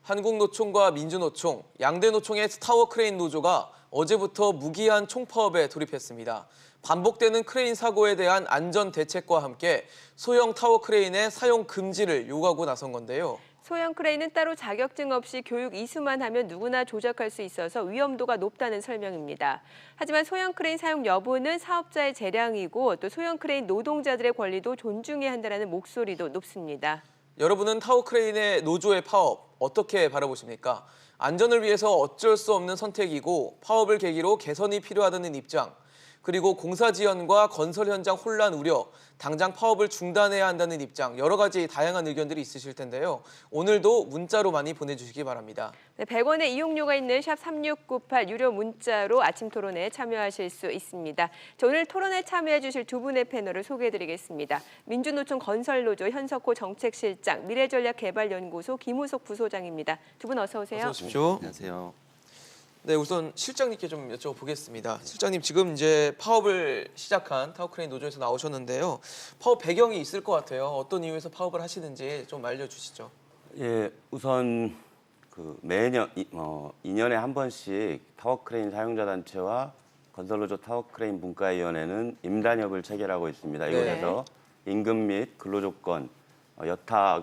한국노총과 민주노총, 양대 노총의 타워 크레인 노조가 어제부터 무기한 총파업에 돌입했습니다. 반복되는 크레인 사고에 대한 안전 대책과 함께 소형 타워 크레인의 사용 금지를 요구하고 나선 건데요. 소형 크레인은 따로 자격증 없이 교육 이수만 하면 누구나 조작할 수 있어서 위험도가 높다는 설명입니다. 하지만 소형 크레인 사용 여부는 사업자의 재량이고 또 소형 크레인 노동자들의 권리도 존중해야 한다는 목소리도 높습니다. 여러분은 타워 크레인의 노조의 파업 어떻게 바라보십니까? 안전을 위해서 어쩔 수 없는 선택이고 파업을 계기로 개선이 필요하다는 입장, 그리고 공사 지연과 건설 현장 혼란 우려, 당장 파업을 중단해야 한다는 입장, 여러 가지 다양한 의견들이 있으실 텐데요. 오늘도 문자로 많이 보내주시기 바랍니다. 네, 100원의 이용료가 있는 샵 3698 유료 문자로 아침 토론에 참여하실 수 있습니다. 자, 오늘 토론에 참여해 주실 두 분의 패널을 소개해드리겠습니다. 민주노총 건설노조 현석호 정책실장, 미래전략개발연구소 김우석 부소장입니다. 두 분 어서 오세요. 어서 오십시오. 안녕하세요. 네, 우선 실장님께 좀 여쭤보겠습니다. 실장님, 지금 이제 파업을 시작한 타워크레인 노조에서 나오셨는데요. 파업 배경이 있을 것 같아요. 어떤 이유에서 파업을 하시는지 좀 알려주시죠. 예, 우선 매년 2년에 한 번씩 타워크레인 사용자 단체와 건설노조 타워크레인 분과위원회는 임단협을 체결하고 있습니다. 이곳에서 임금 및 근로조건, 여타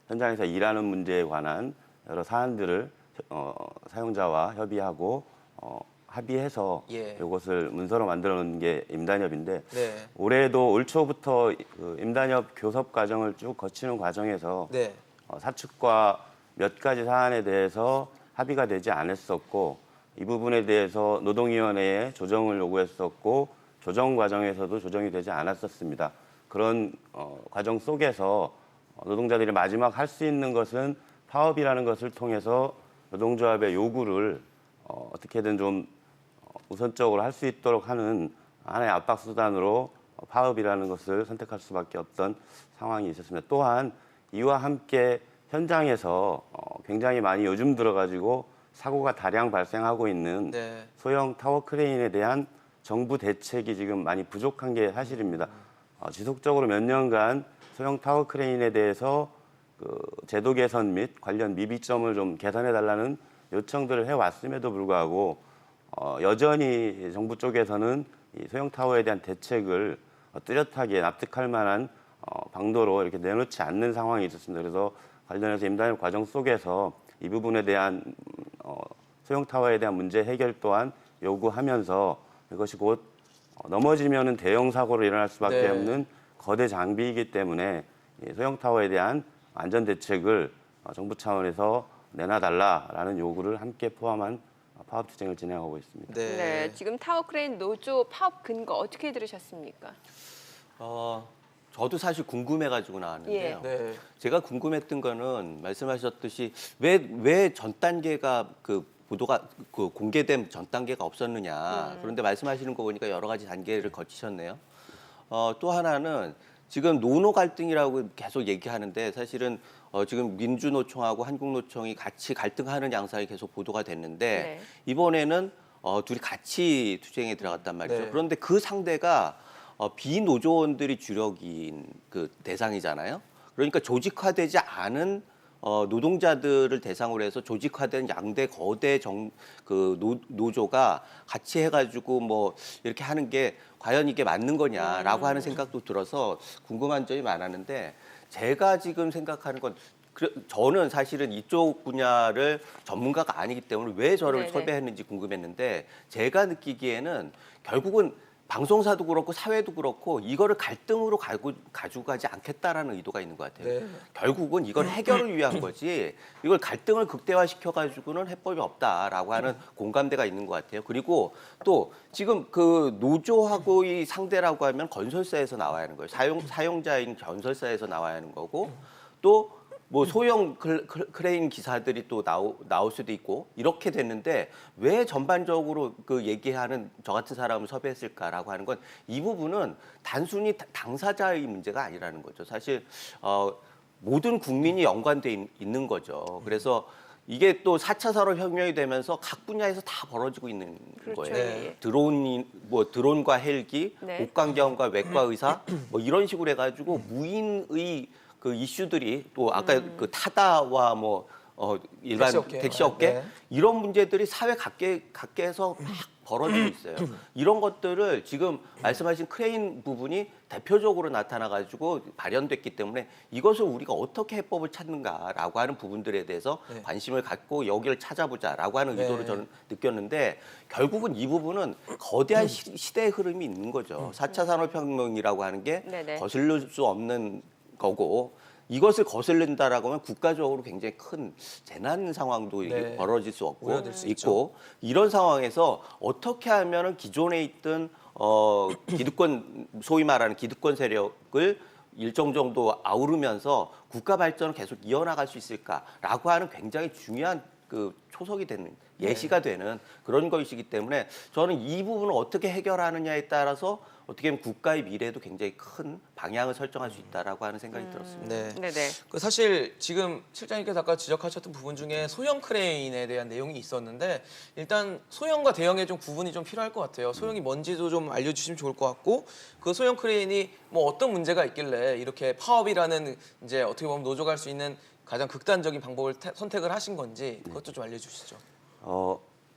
현장에서 일하는 문제에 관한 여러 사안들을 사용자와 협의하고 합의해서 이것을 문서로 만들어 놓은 게 임단협인데 올해도 올 초부터 그 임단협 교섭 과정을 쭉 거치는 과정에서 사측과 몇 가지 사안에 대해서 합의가 되지 않았었고 이 부분에 대해서 노동위원회에 조정을 요구했었고 조정 과정에서도 조정이 되지 않았었습니다. 그런 과정 속에서 노동자들이 마지막 할 수 있는 것은 파업이라는 것을 통해서 노동조합의 요구를 어떻게든 좀 우선적으로 할 수 있도록 하는 하나의 압박 수단으로 파업이라는 것을 선택할 수밖에 없던 상황이 있었습니다. 또한 이와 함께 현장에서 굉장히 많이 요즘 들어가지고 사고가 다량 발생하고 있는 소형 타워 크레인에 대한 정부 대책이 지금 많이 부족한 게 사실입니다. 지속적으로 몇 년간 소형 타워 크레인에 대해서 제도 개선 및 관련 미비점을 좀 개선해달라는 요청들을 해왔음에도 불구하고 여전히 정부 쪽에서는 이 소형 타워에 대한 대책을 뚜렷하게 납득할 만한 방도로 이렇게 내놓지 않는 상황이 있었습니다. 그래서 관련해서 임단협 과정 속에서 이 부분에 대한 소형 타워에 대한 문제 해결 또한 요구하면서 이것이 곧 넘어지면은 대형 사고로 일어날 수밖에 없는 거대 장비이기 때문에 소형 타워에 대한 안전 대책을 정부 차원에서 내놔달라라는 요구를 함께 포함한 파업 투쟁을 진행하고 있습니다. 네, 지금 타워크레인 노조 파업 근거 어떻게 들으셨습니까? 저도 사실 궁금해가지고 나왔는데요. 네. 제가 궁금했던 거는 말씀하셨듯이 왜 전 단계가 보도가 공개된 전 단계가 없었느냐. 그런데 말씀하시는 거 보니까 여러 가지 단계를 거치셨네요. 또 하나는 지금 노노 갈등이라고 계속 얘기하는데 사실은 지금 민주노총하고 한국노총이 같이 갈등하는 양상이 계속 보도가 됐는데 이번에는 둘이 같이 투쟁에 들어갔단 말이죠. 그런데 그 상대가 비노조원들이 주력인 그 대상이잖아요. 그러니까 조직화되지 않은 노동자들을 대상으로 해서 조직화된 양대 거대 노조가 같이 해가지고 뭐 이렇게 하는 게 과연 이게 맞는 거냐라고 하는 생각도 들어서 궁금한 점이 많았는데 제가 지금 생각하는 건 저는 사실은 이쪽 분야를 전문가가 아니기 때문에 왜 저를 섭외했는지 궁금했는데 제가 느끼기에는 결국은 방송사도 그렇고 사회도 그렇고 이거를 갈등으로 가지고 가지 않겠다라는 의도가 있는 것 같아요. 결국은 이걸 해결을 위한 거지 이걸 갈등을 극대화시켜가지고는 해법이 없다라고 하는 공감대가 있는 것 같아요. 그리고 또 지금 그 노조하고의 상대라고 하면 건설사에서 나와야 하는 거예요. 사용자인 건설사에서 나와야 하는 거고 또 뭐 소형 크레인 기사들이 또 나올 수도 있고 이렇게 됐는데 왜 전반적으로 그 얘기하는 저 같은 사람을 섭외했을까라고 하는 건 이 부분은 단순히 당사자의 문제가 아니라는 거죠. 사실 모든 국민이 연관돼 있는 거죠. 그래서 이게 또 4차 산업혁명이 되면서 각 분야에서 다 벌어지고 있는 거예요. 드론과 헬기, 옷광경과 외과 의사 뭐 이런 식으로 해가지고 무인의 그 이슈들이 또 아까 그 타다와 뭐 일반 택시업계. 택시업계 네. 이런 문제들이 사회 각계에서 막 벌어지고 있어요. 이런 것들을 지금 말씀하신 크레인 부분이 대표적으로 나타나가지고 발현됐기 때문에 이것을 우리가 어떻게 해법을 찾는가라고 하는 부분들에 대해서 네. 관심을 갖고 여기를 찾아보자라고 하는 네. 의도를 저는 느꼈는데 결국은 이 부분은 거대한 시대의 흐름이 있는 거죠. 4차 산업혁명이라고 하는 게 네네. 거슬릴 수 없는 거고 이것을 거슬린다라고 하면 국가적으로 굉장히 큰 재난 상황도 이게 네. 벌어질 수 없고 우려될 수 있고 이런 상황에서 어떻게 하면은 기존에 있던 기득권 소위 말하는 기득권 세력을 일정 정도 아우르면서 국가 발전을 계속 이어나갈 수 있을까라고 하는 굉장히 중요한 그 초석이 되는 예시가 되는 그런 것이기 때문에 저는 이 부분을 어떻게 해결하느냐에 따라서 어떻게 보면 국가의 미래에도 굉장히 큰 방향을 설정할 수 있다라고 하는 생각이 들었습니다. 네. 네네. 그 사실 지금 실장님께서 아까 지적하셨던 부분 중에 소형 크레인에 대한 내용이 있었는데 일단 소형과 대형의 좀 구분이 좀 필요할 것 같아요. 소형이 뭔지도 좀 알려주시면 좋을 것 같고 그 소형 크레인이 뭐 어떤 문제가 있길래 이렇게 파업이라는 이제 어떻게 보면 노조가 할 수 있는 가장 극단적인 방법을 선택을 하신 건지 그것도 좀 알려주시죠.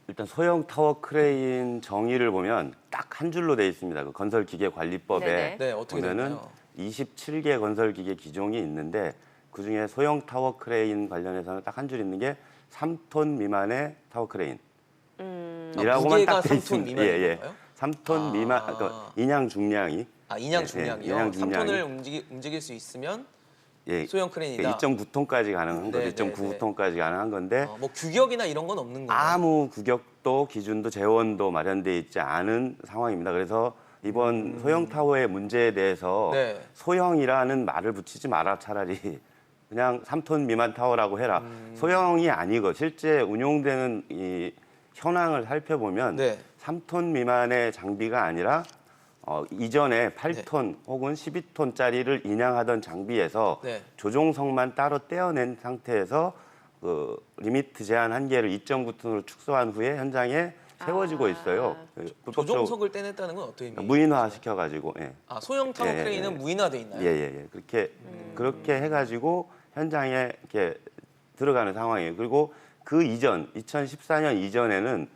일단 소형 타워 크레인 정의를 보면 딱 한 줄로 돼 있습니다. 그 건설기계관리법에 네네. 네, 어떻게 보면은 되나요? 27개 건설기계 기종이 있는데 그 중에 소형 타워 크레인 관련해서는 딱 한 줄 있는 게 3톤 미만의 타워 크레인. 이라고만 무게가 딱 돼 3톤 있습니다. 미만인 건가요? 3톤 미만, 그러니까 인양 중량이 인양 예, 중량이요. 인양 중량이. 3톤을 움직일 수 있으면 예, 소형 크레인이다. 2.9톤까지 가능한 거죠. 네, 네, 2.9톤까지 가능한 건데 뭐 규격이나 이런 건 없는 건가요? 아무 규격도 기준도 재원도 마련돼 있지 않은 상황입니다. 그래서 이번 소형 타워의 문제에 대해서 네. 소형이라는 말을 붙이지 마라 차라리 그냥 3톤 미만 타워라고 해라. 소형이 아니고 실제 운용되는 이 현황을 살펴보면 네. 3톤 미만의 장비가 아니라 이전에 8톤 혹은 12톤짜리를 인양하던 장비에서 네. 조종석만 따로 떼어낸 상태에서 그 리미트 제한 한계를 2.9톤으로 축소한 후에 현장에 세워지고 있어요. 불법적으로 조종석을 떼냈다는 건 어떤 의미? 무인화 시켜가지고 예. 소형 타워 예, 예, 크레인은 예. 무인화돼 있나요? 예. 그렇게 해가지고 현장에 이렇게 들어가는 상황이에요. 그리고 그 이전 2014년 이전에는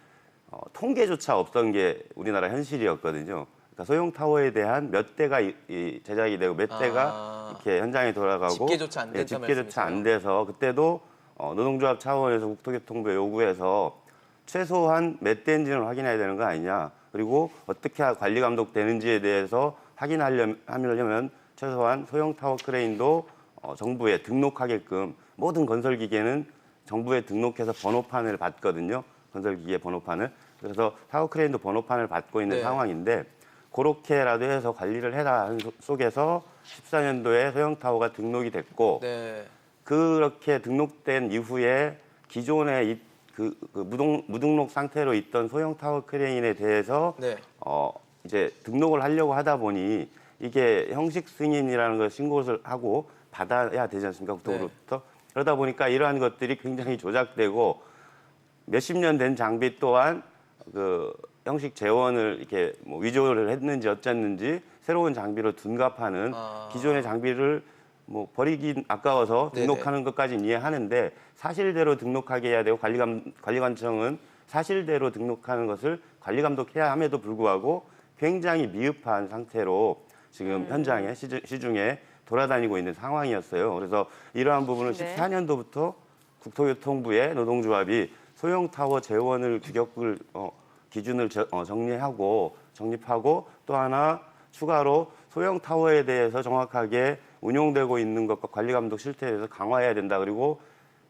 통계조차 없던 게 우리나라 현실이었거든요. 그러니까 소형 타워에 대한 몇 대가 제작이 되고 몇 대가 이렇게 현장에 돌아가고 집계조차 안 됐다 집계조차 안 말씀이세요? 돼서 그때도 노동조합 차원에서 국토교통부에 요구해서 최소한 몇 대 엔진을 확인해야 되는 거 아니냐. 그리고 어떻게 관리 감독되는지에 대해서 확인하려면 최소한 소형 타워 크레인도 정부에 등록하게끔 모든 건설기계는 정부에 등록해서 번호판을 받거든요. 건설기계 번호판을. 그래서 타워 크레인도 번호판을 받고 있는 네. 상황인데 그렇게라도 해서 관리를 해라 하는 속에서 14년도에 소형 타워가 등록이 됐고 네. 그렇게 등록된 이후에 기존의 무등록 상태로 있던 소형 타워 크레인에 대해서 네. 이제 등록을 하려고 하다 보니 이게 형식 승인이라는 걸 신고를 하고 받아야 되지 않습니까? 국토부로부터. 그러다 보니까 이러한 것들이 굉장히 조작되고 몇십 년 된 장비 또한 그 형식 재원을 이렇게 뭐 위조를 했는지 어쨌는지 새로운 장비로 둔갑하는 기존의 장비를 뭐 버리긴 아까워서 네네. 등록하는 것까지는 이해하는데 사실대로 등록하게 해야 되고 관리관청은 사실대로 등록하는 것을 관리감독해야 함에도 불구하고 굉장히 미흡한 상태로 지금 현장에 시중에 돌아다니고 있는 상황이었어요. 그래서 이러한 부분을 네. 14년도부터 국토교통부의 노동조합이 소형 타워 재원을 규격을 기준을 정립하고 또 하나 추가로 소형 타워에 대해서 정확하게 운용되고 있는 것과 관리 감독 실태에 대해서 강화해야 된다. 그리고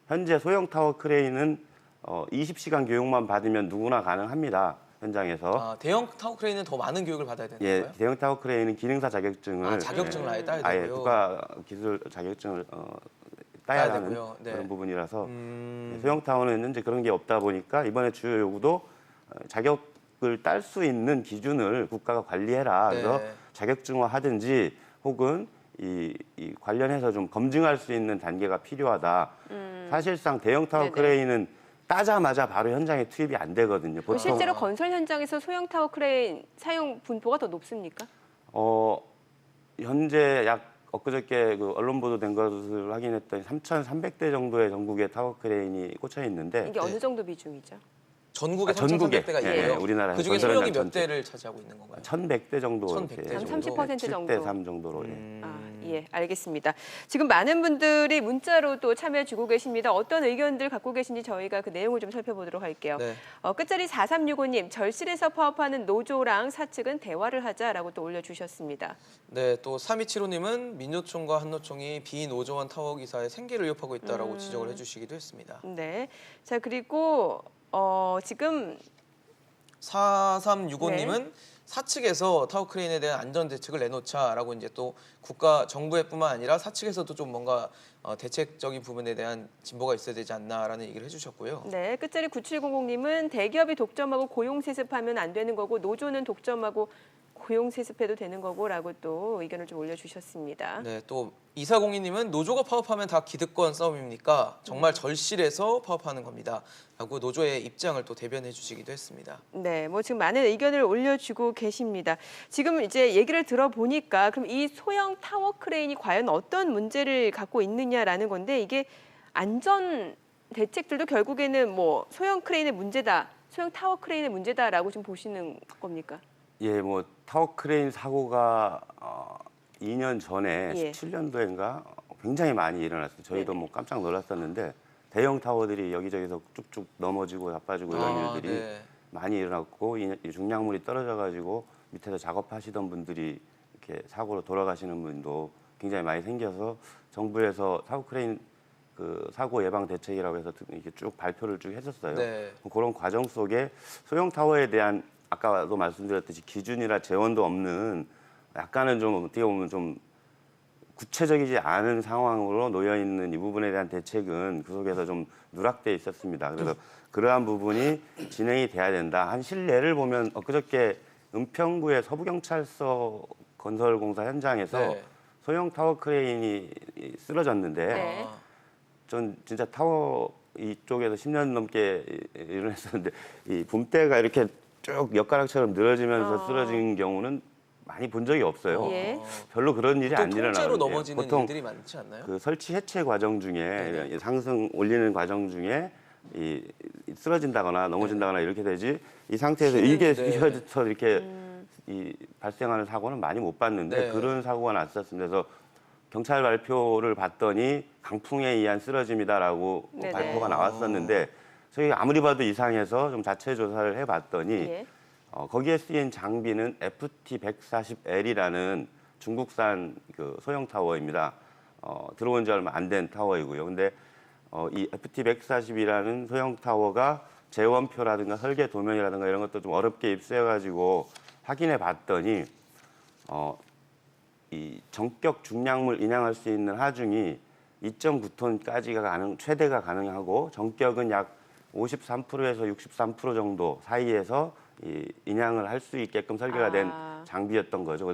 현재 소형 타워 크레인은 20시간 교육만 받으면 누구나 가능합니다. 현장에서. 대형 타워 크레인은 더 많은 교육을 받아야 되는 예, 건가요? 대형 타워 크레인은 기능사 자격증을 자격증을 아예 따야 아예 되고요. 국가 기술 자격증을 따야 따야 하는 되고요. 네. 그런 부분이라서 소형 타워는 현재 그런 게 없다 보니까 이번에 주요 요구도 자격을 딸 수 있는 기준을 국가가 관리해라. 그래서 네. 자격증화하든지 혹은 이 관련해서 좀 검증할 수 있는 단계가 필요하다. 사실상 대형 타워 네네. 크레인은 따자마자 바로 현장에 투입이 안 되거든요. 보통 실제로 건설 현장에서 소형 타워 크레인 사용 분포가 더 높습니까? 현재 약 엊그저께 그 언론 보도된 것을 확인했더니 3,300대 정도의 전국에 타워 크레인이 꽂혀 있는데 이게 어느 정도 비중이죠? 전국에 전국에 3,300대가 예, 있고요. 우리나라에서 그중에 건설 소형이 현장 몇 대를 차지하고 있는 건가요? 1,100대 정도. 1,100대 예, 정도. 30% 정도. 7대 3 정도로. 예, 알겠습니다. 지금 많은 분들이 문자로 또 참여해 주고 계십니다. 어떤 의견들 갖고 계신지 저희가 그 내용을 좀 살펴보도록 할게요. 네. 끝자리 4365님, 절실해서 파업하는 노조랑 사측은 대화를 하자라고 또 올려주셨습니다. 네, 또 3275님은 민노총과 한노총이 비노조원 타워 기사의 생계를 위협하고 있다라고 지적을 해주시기도 했습니다. 네. 자, 그리고 지금 4365님은 사측에서 타워 크레인에 대한 안전 대책을 내놓자라고 이제 또 국가 정부뿐만 아니라 사측에서도 좀 뭔가 대책적인 부분에 대한 진보가 있어야 되지 않나라는 얘기를 해주셨고요. 네, 끝자리 9700님은 대기업이 독점하고 고용 세습하면 안 되는 거고 노조는 독점하고 고용 세습해도 되는 거고라고 또 의견을 좀 올려주셨습니다. 네, 또 2402님은 노조가 파업하면 다 기득권 싸움입니까? 정말 절실해서 파업하는 겁니다. 라고 노조의 입장을 또 대변해 주시기도 했습니다. 네, 뭐 지금 많은 의견을 올려주고 계십니다. 지금 이제 얘기를 들어보니까 그럼 이 소형 타워 크레인이 과연 어떤 문제를 갖고 있느냐라는 건데 이게 안전 대책들도 결국에는 뭐 소형 크레인의 문제다, 소형 타워 크레인의 문제다라고 좀 보시는 겁니까? 예, 뭐 타워 크레인 사고가 2년 전에 예. 17년도인가 굉장히 많이 일어났어요. 저희도 네네. 뭐 깜짝 놀랐었는데 대형 타워들이 여기저기서 쭉쭉 넘어지고 자빠지고 이런 일들이 네. 많이 일어났고 이 중량물이 떨어져 가지고 밑에서 작업하시던 분들이 이렇게 사고로 돌아가시는 분도 굉장히 많이 생겨서 정부에서 타워 크레인 그 사고 예방 대책이라고 해서 이렇게 쭉 발표를 쭉 했었어요. 네. 그런 과정 속에 소형 타워에 대한 아까도 말씀드렸듯이 기준이나 재원도 없는 약간은 좀 어떻게 보면 좀 구체적이지 않은 상황으로 놓여 있는 이 부분에 대한 대책은 그 속에서 좀 누락돼 있었습니다. 그래서 그러한 부분이 진행이 돼야 된다. 한 실례를 보면 엊그저께 은평구의 서부경찰서 건설공사 현장에서 네. 소형 타워 크레인이 쓰러졌는데 네. 아, 전 진짜 타워 이쪽에서 10년 넘게 일을 했었는데 이 붐대가 이렇게 쭉 엿가락처럼 늘어지면서 쓰러진 경우는 많이 본 적이 없어요. 예. 별로 그런 일이 안 보통 일어나는데 통째로 넘어지는 보통 일들이 많지 않나요? 그 설치 해체 과정 중에 이 상승 올리는 과정 중에 이 쓰러진다거나 넘어진다거나 이렇게 되지 이 상태에서 이게 네. 휘어져서 이렇게 이 발생하는 사고는 많이 못 봤는데 네. 그런 사고가 났었습니다. 그래서 경찰 발표를 봤더니 강풍에 의한 쓰러짐이다라고 네네. 발표가 나왔었는데 저희 아무리 봐도 이상해서 좀 자체 조사를 해봤더니 예. 거기에 쓰인 장비는 FT140L이라는 중국산 그 소형 타워입니다. 들어온 지 얼마 안 된 타워이고요. 근데 이 FT140이라는 소형 타워가 재원표라든가 설계 도면이라든가 이런 것도 좀 어렵게 입수해가지고 확인해 봤더니 이 전격 중량물 인양할 수 있는 하중이 2.9톤까지가 최대가 가능하고 전격은 약 53%에서 63% 정도 사이에서 이 인양을 할 수 있게끔 설계가 된 장비였던 거죠.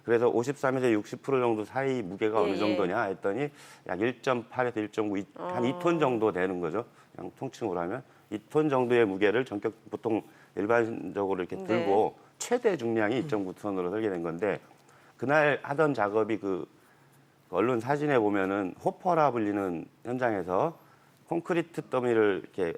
그래서 53에서 60% 정도 사이 무게가 예, 어느 정도냐 했더니 약 1.8에서 1.9, 한 2톤 정도 되는 거죠. 그냥 통칭으로 하면 2톤 정도의 무게를 전격 보통 일반적으로 이렇게 들고 최대 중량이 2.9톤으로 설계된 건데 그날 하던 작업이 그 언론 사진에 보면은 호퍼라 불리는 현장에서 콘크리트 더미를 이렇게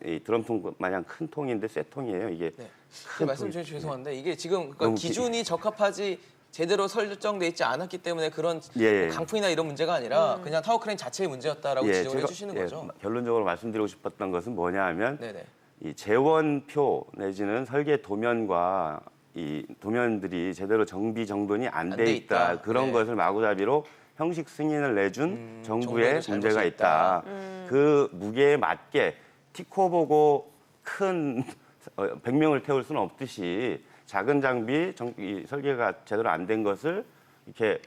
이 드럼통 마냥 큰 통인데 쇠 통이에요. 이게 네. 큰 말씀 통이- 주셔서 죄송한데 이게 지금 그러니까 너무 기준이 적합하지 제대로 설정돼 있지 않았기 때문에 그런 예. 강풍이나 이런 문제가 아니라 그냥 타워 크레인 자체의 문제였다라고 지적을 제가- 해주시는 거죠. 결론적으로 말씀드리고 싶었던 것은 뭐냐 하면 네네. 이 재원표 내지는 설계 도면과 이 도면들이 제대로 정비 정돈이 안 안 돼 돼 있다. 있다. 그런 네. 것을 마구잡이로 형식 승인을 내준 정부의 정부에도 문제가 잘못이 있다. 그 무게에 맞게 티코 보고 큰 100명을 태울 수는 없듯이 작은 장비 이 설계가 제대로 안 된 것을 이렇게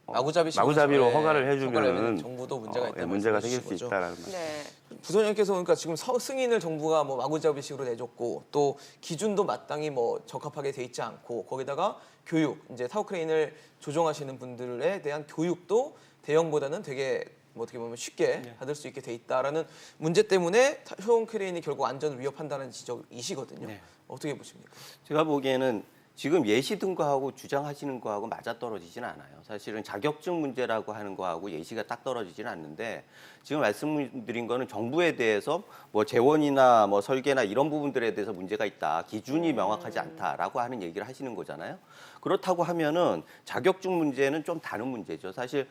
마구잡이로 허가를 해주면은 정부도 문제가 있다. 문제가 생길 수 있다라는 말. 네. 부소장님께서 그러니까 지금 승인을 정부가 뭐 마구잡이식으로 내줬고 또 기준도 마땅히 뭐 적합하게 돼 있지 않고 거기다가 교육 이제 타워 크레인을 조종하시는 분들에 대한 교육도 대형보다는 되게 뭐 어떻게 보면 쉽게 받을 수 있게 돼 있다라는 문제 때문에 소형 크레인이 결국 안전을 위협한다는 지적이시거든요. 어떻게 보십니까? 제가 보기에는 지금 예시든 거하고 주장하시는 거하고 맞아떨어지지는 않아요. 사실은 자격증 문제라고 하는 거하고 예시가 딱 떨어지지는 않는데 지금 말씀드린 거는 정부에 대해서 뭐 재원이나 뭐 설계나 이런 부분들에 대해서 문제가 있다. 기준이 명확하지 않다라고 하는 얘기를 하시는 거잖아요. 그렇다고 하면은 자격증 문제는 좀 다른 문제죠. 사실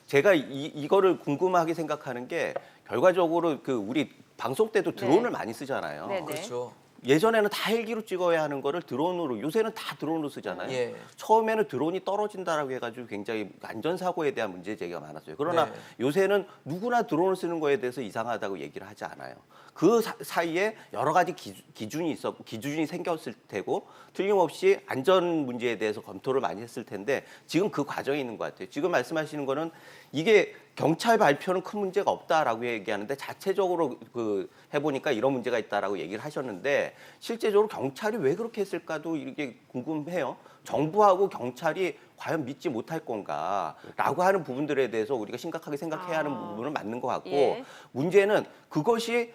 제가 이거를 궁금하게 생각하는 게 결과적으로 그 우리 방송 때도 드론을 많이 쓰잖아요. 네, 네. 그렇죠. 예전에는 다 헬기로 찍어야 하는 거를 드론으로, 요새는 다 드론으로 쓰잖아요. 예. 처음에는 드론이 떨어진다라고 해가지고 굉장히 안전사고에 대한 문제 제기가 많았어요. 그러나 네. 요새는 누구나 드론을 쓰는 거에 대해서 이상하다고 얘기를 하지 않아요. 그 사이에 여러 가지 기준이 있었고 기준이 생겼을 테고 틀림없이 안전 문제에 대해서 검토를 많이 했을 텐데 지금 그 과정에 있는 것 같아요. 지금 말씀하시는 거는 이게 경찰 발표는 큰 문제가 없다라고 얘기하는데 자체적으로 그 해보니까 이런 문제가 있다라고 얘기를 하셨는데 실제적으로 경찰이 왜 그렇게 했을까도 이게 궁금해요. 정부하고 경찰이 과연 믿지 못할 건가라고 하는 부분들에 대해서 우리가 심각하게 생각해야 하는 부분은 맞는 것 같고 예. 문제는 그것이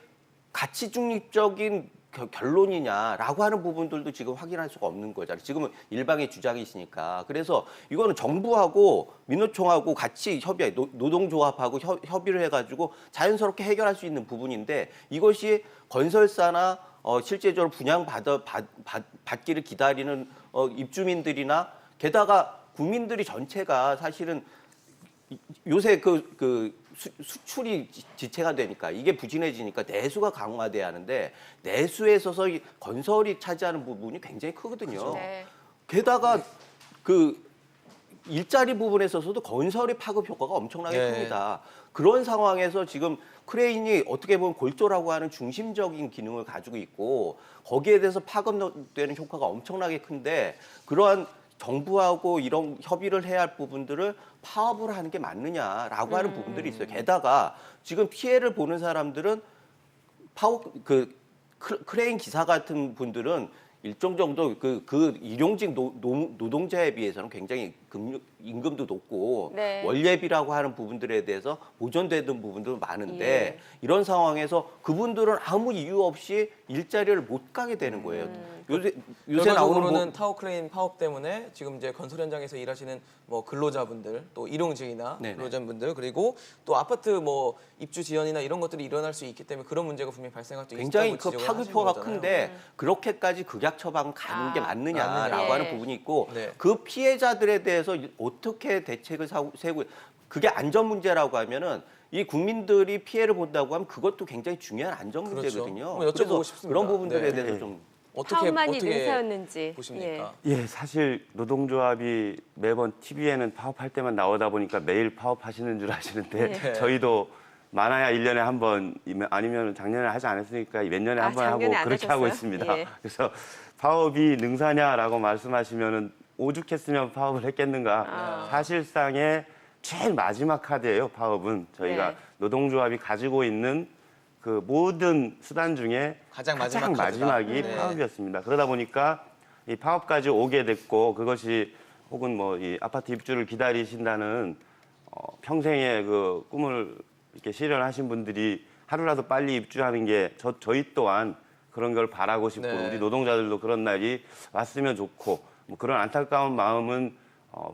가치 중립적인 결론이냐라고 하는 부분들도 지금 확인할 수가 없는 거잖아요. 지금은 일방의 주장이 있으니까. 그래서 이거는 정부하고 민노총하고 같이 협의, 노동조합하고 협의를 해가지고 자연스럽게 해결할 수 있는 부분인데 이것이 건설사나 실제적으로 분양받기를 기다리는 입주민들이나 게다가 국민들이 전체가 사실은 요새 수출이 지체가 되니까 이게 부진해지니까 내수가 강화돼야 하는데 내수에 있어서 이 건설이 차지하는 부분이 굉장히 크거든요. 네. 게다가 그 일자리 부분에 있어서도 건설의 파급 효과가 엄청나게 네. 큽니다. 그런 상황에서 지금 크레인이 어떻게 보면 골조라고 하는 중심적인 기능을 가지고 있고 거기에 대해서 파급되는 효과가 엄청나게 큰데 그러한 정부하고 이런 협의를 해야 할 부분들을 파업을 하는 게 맞느냐라고 하는 부분들이 있어요. 게다가 지금 피해를 보는 사람들은 크레인 기사 같은 분들은 일정 정도 그 일용직 노동자에 비해서는 굉장히 임금도 높고 네. 원예비라고 하는 부분들에 대해서 보존되는 부분도 많은데 예. 이런 상황에서 그분들은 아무 이유 없이 일자리를 못 가게 되는 거예요. 요새 나오는 결과적으로는 타워 크레인 파업 때문에 지금 이제 건설 현장에서 일하시는 뭐 근로자분들 또 일용직이나 네네. 근로자분들 그리고 또 아파트 뭐 입주 지연이나 이런 것들이 일어날 수 있기 때문에 그런 문제가 분명히 발생할 수 굉장히 있다고 그 지적을 파급효가 하시는 거잖아요. 큰데 그렇게까지 극약 처방 가는 게 맞느냐라고 맞느냐. 하는 예. 부분이 있고 네. 그 피해자들에 대해서 어떻게 대책을 세우고 그게 안전 문제라고 하면은 이 국민들이 피해를 본다고 하면 그것도 굉장히 중요한 안전 그렇죠. 문제거든요. 한번 여쭤보고 그래서 싶습니다. 그런 부분들에 네. 대해서 좀 파업만이 능사였는지. 보십니까? 예, 사실 노동조합이 매번 TV에는 파업할 때만 나오다 보니까 매일 파업하시는 줄 아시는데 네. 저희도 많아야 1년에 한 번 아니면 작년에 하지 않았으니까 몇 년에 한 번 하고 작년에 안 그렇게 하고 하셨어요? 있습니다. 예. 그래서 파업이 능사냐라고 말씀하시면은 오죽했으면 파업을 했겠는가. 사실상의 제일 마지막 카드예요, 파업은. 저희가 네. 노동조합이 가지고 있는 그 모든 수단 중에 가장 마지막 카드다. 마지막이 네. 파업이었습니다. 그러다 보니까 이 파업까지 오게 됐고 그것이 혹은 뭐 이 아파트 입주를 기다리신다는 평생의 그 꿈을 이렇게 실현하신 분들이 하루라도 빨리 입주하는 게 저희 또한 그런 걸 바라고 싶고 네. 우리 노동자들도 그런 날이 왔으면 좋고 뭐 그런 안타까운 마음은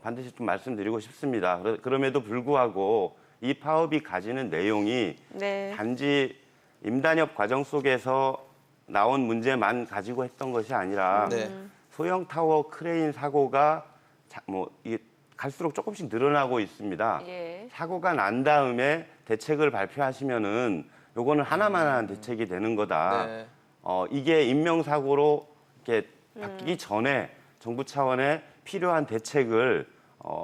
반드시 좀 말씀드리고 싶습니다. 그럼에도 불구하고 이 파업이 가지는 내용이 네. 단지 임단협 과정 속에서 나온 문제만 가지고 했던 것이 아니라 네. 소형 타워 크레인 사고가 이게 갈수록 조금씩 늘어나고 있습니다. 예. 사고가 난 다음에 대책을 발표하시면은 요거는 하나만한 대책이 되는 거다. 네. 이게 인명사고로 이렇게 바뀌기 전에 정부 차원의 필요한 대책을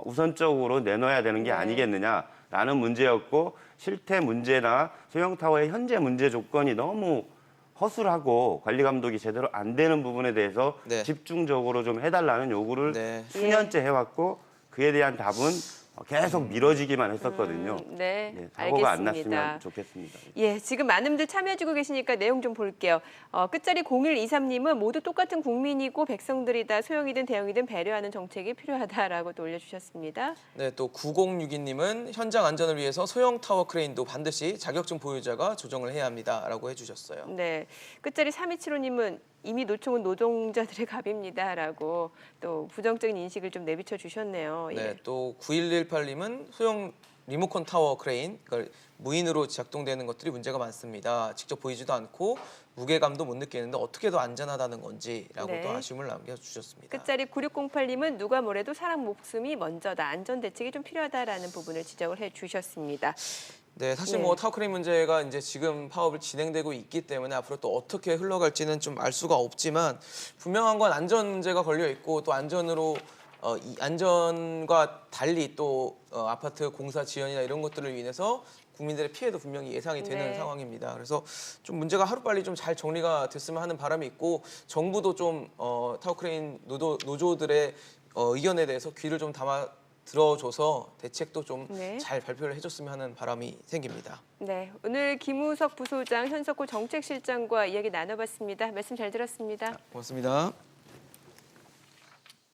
우선적으로 내놔야 되는 게 아니겠느냐라는 문제였고 실태 문제나 소형 타워의 현재 문제 조건이 너무 허술하고 관리 감독이 제대로 안 되는 부분에 대해서 네. 집중적으로 좀 해달라는 요구를 네. 수년째 해왔고 그에 대한 답은 계속 미뤄지기만 했었거든요. 네, 예, 사고가 안 알겠습니다. 났으면 좋겠습니다. 예, 지금 많은 분들 참여해주고 계시니까 내용 좀 볼게요. 끝자리 0123님은 모두 똑같은 국민이고 백성들이다. 소형이든 대형이든 배려하는 정책이 필요하다라고 또 올려주셨습니다. 네, 또 9062님은 현장 안전을 위해서 소형 타워 크레인도 반드시 자격증 보유자가 조정을 해야 합니다라고 해주셨어요. 네, 끝자리 3275님은 이미 노총은 노동자들의 갑입니다라고 또 부정적인 인식을 좀 내비쳐 주셨네요. 예. 네, 또 9118님은 소형 리모컨 타워 크레인, 그러니까 무인으로 작동되는 것들이 문제가 많습니다. 직접 보이지도 않고 무게감도 못 느끼는데 어떻게 더 안전하다는 건지라고 네. 또 아쉬움을 남겨주셨습니다. 끝자리 9608님은 누가 뭐래도 사람 목숨이 먼저다. 안전 대책이 좀 필요하다라는 부분을 지적을 해주셨습니다. 네, 사실 네. 뭐 타워 크레인 문제가 이제 지금 파업을 진행되고 있기 때문에 앞으로 또 어떻게 흘러갈지는 좀 알 수가 없지만 분명한 건 안전 문제가 걸려 있고 또 안전으로 이 안전과 달리 또 아파트 공사 지연이나 이런 것들을 인해서 국민들의 피해도 분명히 예상이 되는 네. 상황입니다. 그래서 좀 문제가 하루빨리 좀 잘 정리가 됐으면 하는 바람이 있고 정부도 좀 타워 크레인 노조들의 의견에 대해서 귀를 좀 담아 들어줘서 대책도 좀 잘 네. 발표를 해줬으면 하는 바람이 생깁니다. 네, 오늘 김우석 부소장, 현석호 정책실장과 이야기 나눠봤습니다. 말씀 잘 들었습니다. 고맙습니다.